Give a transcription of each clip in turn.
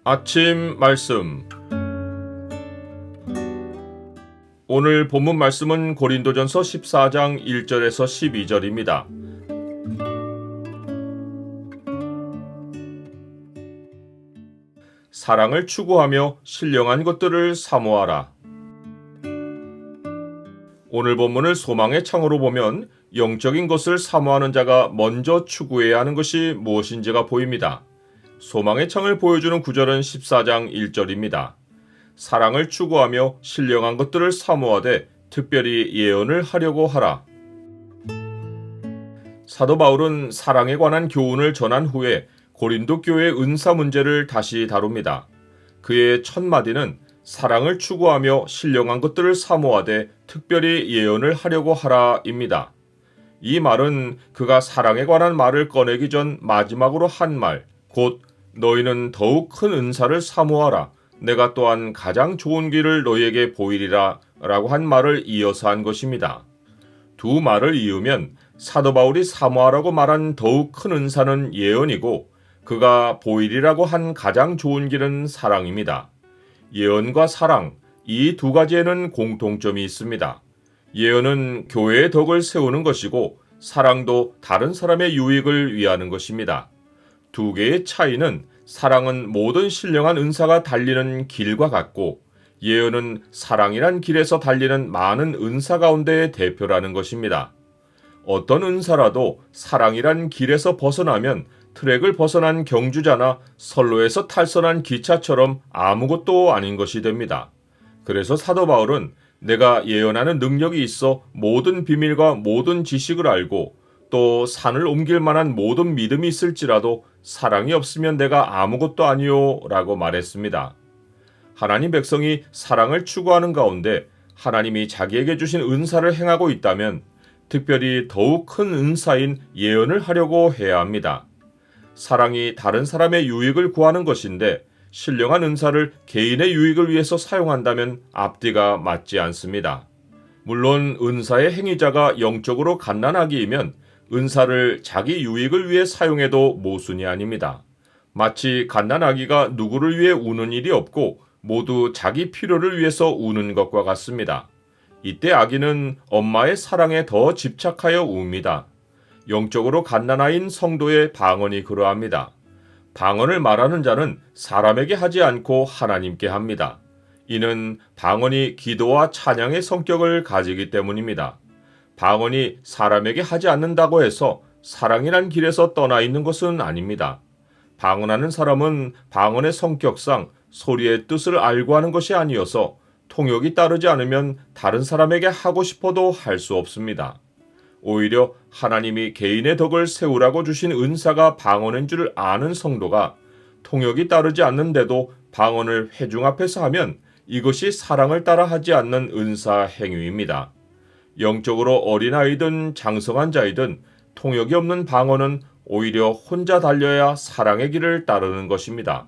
아침 말씀. 오늘 본문 말씀은 고린도전서 14장 1절에서 12절입니다. 사랑을 추구하며 신령한 것들을 사모하라. 오늘 본문을 소망의 창으로 보면 영적인 것을 사모하는 자가 먼저 추구해야 하는 것이 무엇인지가 보입니다. 소망의 창을 보여주는 구절은 14장 1절입니다. 사랑을 추구하며 신령한 것들을 사모하되 특별히 예언을 하려고 하라. 사도 바울은 사랑에 관한 교훈을 전한 후에 고린도 교회의 은사 문제를 다시 다룹니다. 그의 첫 마디는 사랑을 추구하며 신령한 것들을 사모하되 특별히 예언을 하려고 하라입니다. 이 말은 그가 사랑에 관한 말을 꺼내기 전 마지막으로 한 말, 곧 너희는 더욱 큰 은사를 사모하라. 내가 또한 가장 좋은 길을 너희에게 보이리라 라고 한 말을 이어서 한 것입니다. 두 말을 이으면 사도 바울이 사모하라고 말한 더욱 큰 은사는 예언이고 그가 보이리라고 한 가장 좋은 길은 사랑입니다. 예언과 사랑, 이 두 가지에는 공통점이 있습니다. 예언은 교회의 덕을 세우는 것이고 사랑도 다른 사람의 유익을 위하는 것입니다. 두 개의 차이는 사랑은 모든 신령한 은사가 달리는 길과 같고 예언은 사랑이란 길에서 달리는 많은 은사 가운데의 대표라는 것입니다. 어떤 은사라도 사랑이란 길에서 벗어나면 트랙을 벗어난 경주자나 선로에서 탈선한 기차처럼 아무것도 아닌 것이 됩니다. 그래서 사도 바울은 내가 예언하는 능력이 있어 모든 비밀과 모든 지식을 알고 또 산을 옮길 만한 모든 믿음이 있을지라도 사랑이 없으면 내가 아무것도 아니요 라고 말했습니다. 하나님 백성이 사랑을 추구하는 가운데 하나님이 자기에게 주신 은사를 행하고 있다면 특별히 더욱 큰 은사인 예언을 하려고 해야 합니다. 사랑이 다른 사람의 유익을 구하는 것인데 신령한 은사를 개인의 유익을 위해서 사용한다면 앞뒤가 맞지 않습니다. 물론 은사의 행위자가 영적으로 갓난아기이면 은사를 자기 유익을 위해 사용해도 모순이 아닙니다. 마치 갓난아기가 누구를 위해 우는 일이 없고 모두 자기 필요를 위해서 우는 것과 같습니다. 이때 아기는 엄마의 사랑에 더 집착하여 웁니다. 영적으로 갓난아인 성도의 방언이 그러합니다. 방언을 말하는 자는 사람에게 하지 않고 하나님께 합니다. 이는 방언이 기도와 찬양의 성격을 가지기 때문입니다. 방언이 사람에게 하지 않는다고 해서 사랑이란 길에서 떠나 있는 것은 아닙니다. 방언하는 사람은 방언의 성격상 소리의 뜻을 알고 하는 것이 아니어서 통역이 따르지 않으면 다른 사람에게 하고 싶어도 할 수 없습니다. 오히려 하나님이 개인의 덕을 세우라고 주신 은사가 방언인 줄 아는 성도가 통역이 따르지 않는데도 방언을 회중 앞에서 하면 이것이 사랑을 따라 하지 않는 은사 행위입니다. 영적으로 어린아이든 장성한 자이든 통역이 없는 방언은 오히려 혼자 달려야 사랑의 길을 따르는 것입니다.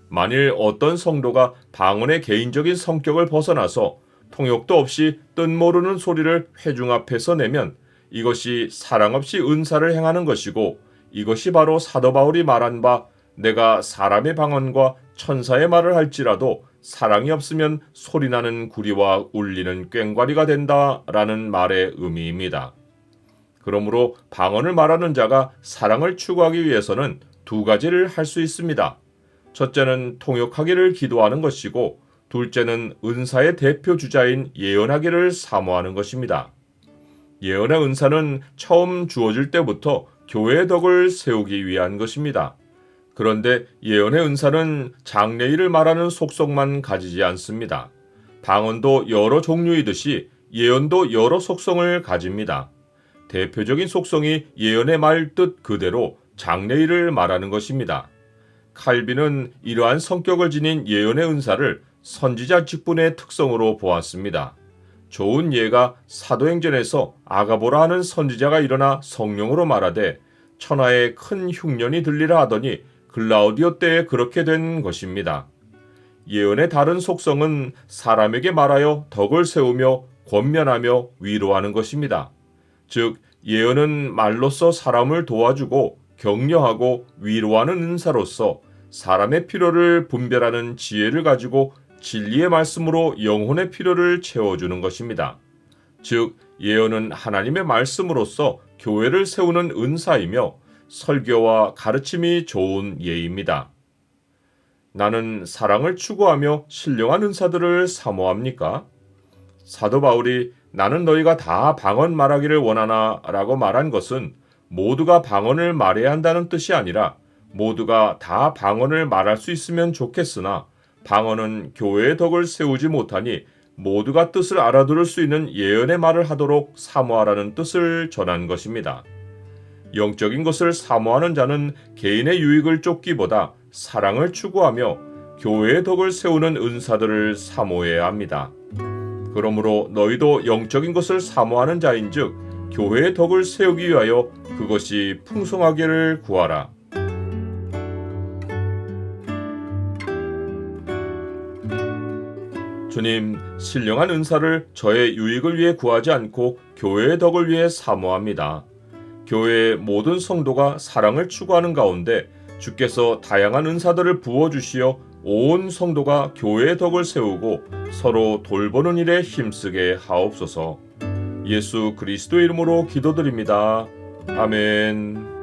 만일 어떤 성도가 방언의 개인적인 성격을 벗어나서 통역도 없이 뜻모르는 소리를 회중 앞에서 내면 이것이 사랑 없이 은사를 행하는 것이고 이것이 바로 사도 바울이 말한 바 내가 사람의 방언과 천사의 말을 할지라도 사랑이 없으면 소리나는 구리와 울리는 꽹과리가 된다라는 말의 의미입니다. 그러므로 방언을 말하는 자가 사랑을 추구하기 위해서는 두 가지를 할 수 있습니다. 첫째는 통역하기를 기도하는 것이고 둘째는 은사의 대표 주자인 예언하기를 사모하는 것입니다. 예언의 은사는 처음 주어질 때부터 교회의 덕을 세우기 위한 것입니다. 그런데 예언의 은사는 장래일을 말하는 속성만 가지지 않습니다. 방언도 여러 종류이듯이 예언도 여러 속성을 가집니다. 대표적인 속성이 예언의 말 뜻 그대로 장래일을 말하는 것입니다. 칼빈은 이러한 성격을 지닌 예언의 은사를 선지자 직분의 특성으로 보았습니다. 좋은 예가 사도행전에서 아가보라 하는 선지자가 일어나 성령으로 말하되 천하에 큰 흉년이 들리라 하더니 글라우디오 때에 그렇게 된 것입니다. 예언의 다른 속성은 사람에게 말하여 덕을 세우며 권면하며 위로하는 것입니다. 즉 예언은 말로써 사람을 도와주고 격려하고 위로하는 은사로서 사람의 필요를 분별하는 지혜를 가지고 진리의 말씀으로 영혼의 필요를 채워주는 것입니다. 즉, 예언은 하나님의 말씀으로서 교회를 세우는 은사이며 설교와 가르침이 좋은 예입니다. 나는 사랑을 추구하며 신령한 은사들을 사모합니까? 사도 바울이 나는 너희가 다 방언 말하기를 원하나 라고 말한 것은 모두가 방언을 말해야 한다는 뜻이 아니라 모두가 다 방언을 말할 수 있으면 좋겠으나 방언은 교회의 덕을 세우지 못하니 모두가 뜻을 알아들을 수 있는 예언의 말을 하도록 사모하라는 뜻을 전한 것입니다. 영적인 것을 사모하는 자는 개인의 유익을 쫓기보다 사랑을 추구하며 교회의 덕을 세우는 은사들을 사모해야 합니다. 그러므로 너희도 영적인 것을 사모하는 자인즉 교회의 덕을 세우기 위하여 그것이 풍성하기를 구하라. 주님, 신령한 은사를 저의 유익을 위해 구하지 않고 교회의 덕을 위해 사모합니다. 교회의 모든 성도가 사랑을 추구하는 가운데 주께서 다양한 은사들을 부어주시어 온 성도가 교회의 덕을 세우고 서로 돌보는 일에 힘쓰게 하옵소서. 예수 그리스도의 이름으로 기도드립니다. 아멘.